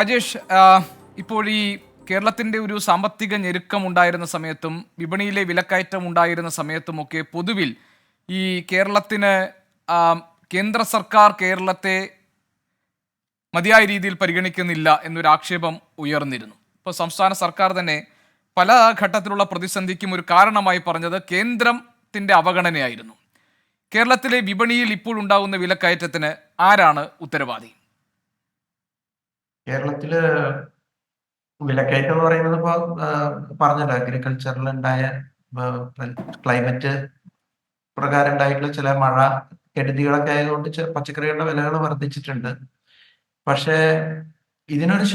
രാജേഷ്, ഇപ്പോൾ ഈ കേരളത്തിന്റെ ഒരു സാമ്പത്തിക ഞെരുക്കം ഉണ്ടായിരുന്ന സമയത്തും വിപണിയിലെ വിലക്കയറ്റം ഉണ്ടായിരുന്ന സമയത്തുമൊക്കെ പൊതുവിൽ ഈ കേരളത്തിന് ആ, കേന്ദ്ര സർക്കാർ കേരളത്തെ മതിയായ രീതിയിൽ പരിഗണിക്കുന്നില്ല എന്നൊരു ആക്ഷേപം ഉയർന്നിരുന്നു. ഇപ്പോൾ സംസ്ഥാന സർക്കാർ തന്നെ പല ഘട്ടത്തിലുള്ള പ്രതിസന്ധിക്കും ഒരു കാരണമായി പറഞ്ഞത് കേന്ദ്രത്തിന്റെ അവഗണനയായിരുന്നു. കേരളത്തിലെ വിപണിയിൽ ഇപ്പോൾ ഉണ്ടാകുന്ന വിലക്കയറ്റത്തിന് ആരാണ് ഉത്തരവാദി? കേരളത്തില് വിലക്കയറ്റം എന്ന് പറയുന്നത് ഇപ്പൊ പറഞ്ഞല്ലോ, അഗ്രികൾച്ചറിൽ ഉണ്ടായ ക്ലൈമറ്റ് പ്രകാരം ഉണ്ടായിട്ടുള്ള ചില മഴ കെടുതികളൊക്കെ ആയതുകൊണ്ട് പച്ചക്കറികളുടെ വിലകൾ വർദ്ധിച്ചിട്ടുണ്ട്. പക്ഷേ ഇതിനൊരു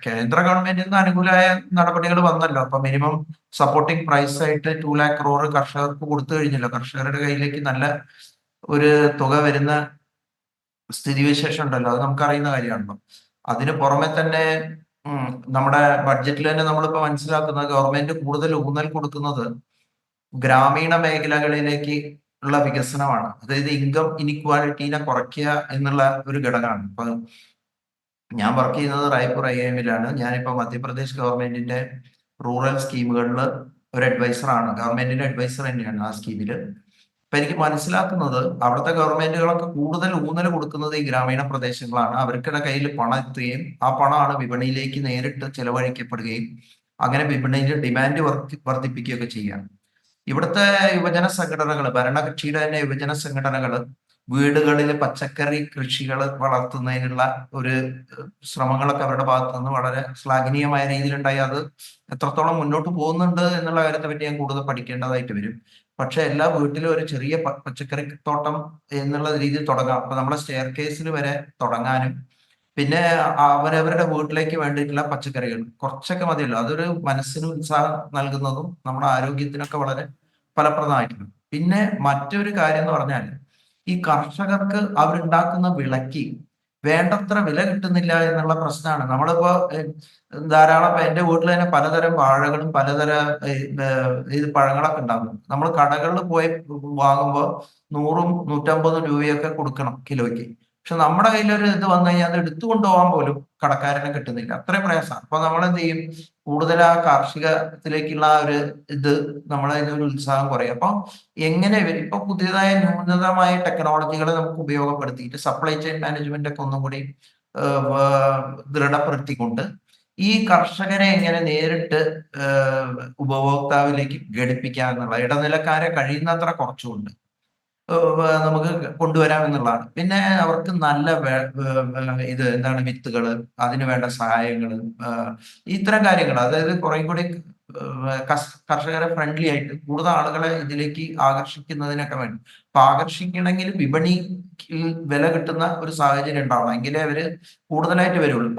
കേന്ദ്ര ഗവൺമെന്റിൽ നിന്ന് അനുകൂലമായ നടപടികൾ വന്നല്ലോ. അപ്പൊ മിനിമം സപ്പോർട്ടിംഗ് പ്രൈസ് ആയിട്ട് 2 lakh crore കർഷകർക്ക് കൊടുത്തു കഴിഞ്ഞല്ലോ. കർഷകരുടെ കയ്യിലേക്ക് നല്ല ഒരു തുക വരുന്ന സ്ഥിതിവിശേഷം ഉണ്ടല്ലോ, അത് നമുക്കറിയുന്ന കാര്യമാണല്ലോ. അതിന് പുറമെ തന്നെ ഉം, നമ്മുടെ ബഡ്ജറ്റിൽ തന്നെ നമ്മളിപ്പോ മനസ്സിലാക്കുന്നത് ഗവൺമെന്റ് കൂടുതൽ ഊന്നൽ കൊടുക്കുന്നത് ഗ്രാമീണ മേഖലകളിലേക്ക് ഉള്ള വികസനമാണ്. അതായത് ഇൻകം ഇനിക്വാലിറ്റീനെ കുറയ്ക്കുക എന്നുള്ള ഒരു ഘടകമാണ്. ഇപ്പൊ ഞാൻ വർക്ക് ചെയ്യുന്നത് റായ്പൂർ IIM-ലാണ്. ഞാനിപ്പോ മധ്യപ്രദേശ് ഗവൺമെന്റിന്റെ റൂറൽ സ്കീമുകളിൽ ഒരു അഡ്വൈസറാണ്. ഗവൺമെന്റിന്റെ അഡ്വൈസർ തന്നെയാണ് ആ സ്കീമില്. അപ്പൊ എനിക്ക് മനസ്സിലാക്കുന്നത് അവിടുത്തെ ഗവൺമെന്റുകളൊക്കെ കൂടുതൽ ഊന്നൽ കൊടുക്കുന്നത് ഈ ഗ്രാമീണ പ്രദേശങ്ങളാണ്. അവർക്കിടെ കയ്യിൽ പണം എത്തുകയും ആ പണമാണ് വിപണിയിലേക്ക് നേരിട്ട് ചെലവഴിക്കപ്പെടുകയും അങ്ങനെ വിപണിയിൽ ഡിമാൻഡ് വർദ്ധിപ്പിക്കുകയൊക്കെ ചെയ്യാം. ഇവിടുത്തെ യുവജന സംഘടനകൾ, ഭരണകക്ഷിയുടെ തന്നെ യുവജന സംഘടനകൾ വീടുകളിൽ പച്ചക്കറി കൃഷികൾ വളർത്തുന്നതിനുള്ള ഒരു ശ്രമങ്ങളൊക്കെ അവരുടെ ഭാഗത്തു നിന്ന് വളരെ ശ്ലാഘനീയമായ രീതിയിലുണ്ടായി. അത് എത്രത്തോളം മുന്നോട്ട് പോകുന്നുണ്ട് എന്നുള്ള കാര്യത്തെ പറ്റി ഞാൻ കൂടുതൽ പഠിക്കേണ്ടതായിട്ട് വരും. പക്ഷെ എല്ലാ വീട്ടിലും ഒരു ചെറിയ പച്ചക്കറി തോട്ടം എന്നുള്ള രീതിയിൽ തുടങ്ങാം. അപ്പൊ നമ്മളെ സ്റ്റെയർ കേസിൽ വരെ തുടങ്ങാനും പിന്നെ അവരവരുടെ വീട്ടിലേക്ക് വേണ്ടിയിട്ടുള്ള പച്ചക്കറികൾ കുറച്ചൊക്കെ മതിയല്ലോ. അതൊരു മനസ്സിന് ഉത്സാഹം നൽകുന്നതും നമ്മുടെ ആരോഗ്യത്തിനൊക്കെ വളരെ ഫലപ്രദമായിട്ടുണ്ട്. പിന്നെ മറ്റൊരു കാര്യം എന്ന് പറഞ്ഞാൽ ഈ കർഷകർക്ക് അവരുണ്ടാക്കുന്ന വിളയ്ക്ക് വേണ്ടത്ര വില കിട്ടുന്നില്ല എന്നുള്ള പ്രശ്നമാണ്. നമ്മളിപ്പോ ധാരാളം എന്റെ വീട്ടിൽ തന്നെ പലതരം വാഴകളും പലതരം ഇത് പഴങ്ങളൊക്കെ ഉണ്ടാകും. നമ്മൾ കടകളിൽ പോയി വാങ്ങുമ്പോൾ 100-150 രൂപയൊക്കെ കൊടുക്കണം കിലോയ്ക്ക്. പക്ഷെ നമ്മുടെ കയ്യിലൊരു ഇത് വന്നു കഴിഞ്ഞാൽ അത് എടുത്തുകൊണ്ട് പോകാൻ പോലും കടക്കാരനെ കിട്ടുന്നില്ല. അത്രയും പ്രയാസമാണ്. അപ്പൊ നമ്മൾ എന്ത് ചെയ്യും? കൂടുതൽ ആ കാർഷികത്തിലേക്കുള്ള ആ ഒരു ഇത് നമ്മളെ ഒരു ഉത്സാഹം കുറയും. അപ്പൊ എങ്ങനെ ഇപ്പൊ പുതിയതായ നൂതനമായ ടെക്നോളജികളെ നമുക്ക് ഉപയോഗപ്പെടുത്തിയിട്ട് സപ്ലൈ ചെയിൻ മാനേജ്മെന്റ് ഒക്കെ ഒന്നും കൂടി ദൃഢപ്പെടുത്തിക്കൊണ്ട് ഈ കർഷകരെ എങ്ങനെ നേരിട്ട് ഉപഭോക്താവിലേക്ക് ഘടിപ്പിക്കാം എന്നുള്ള ഇടനിലക്കാരെ കഴിയുന്നത്ര കുറച്ചുകൊണ്ട് നമുക്ക് കൊണ്ടുവരാം എന്നുള്ളതാണ്. പിന്നെ അവർക്ക് നല്ല ഇത് എന്താണ് വിത്തുകള്, അതിന് വേണ്ട സഹായങ്ങള്, ഇത്തരം കാര്യങ്ങൾ, അതായത് കുറെ കൂടി കർഷകരെ ഫ്രണ്ട്ലി ആയിട്ട് കൂടുതൽ ആളുകളെ ഇതിലേക്ക് ആകർഷിക്കുന്നതിനൊക്കെ വേണ്ടി. അപ്പൊ ആകർഷിക്കണമെങ്കിൽ വിപണി വില കിട്ടുന്ന ഒരു സാഹചര്യം ഉണ്ടാവണം. എങ്കിലേ അവര് കൂടുതലായിട്ട് വരുള്ളൂ.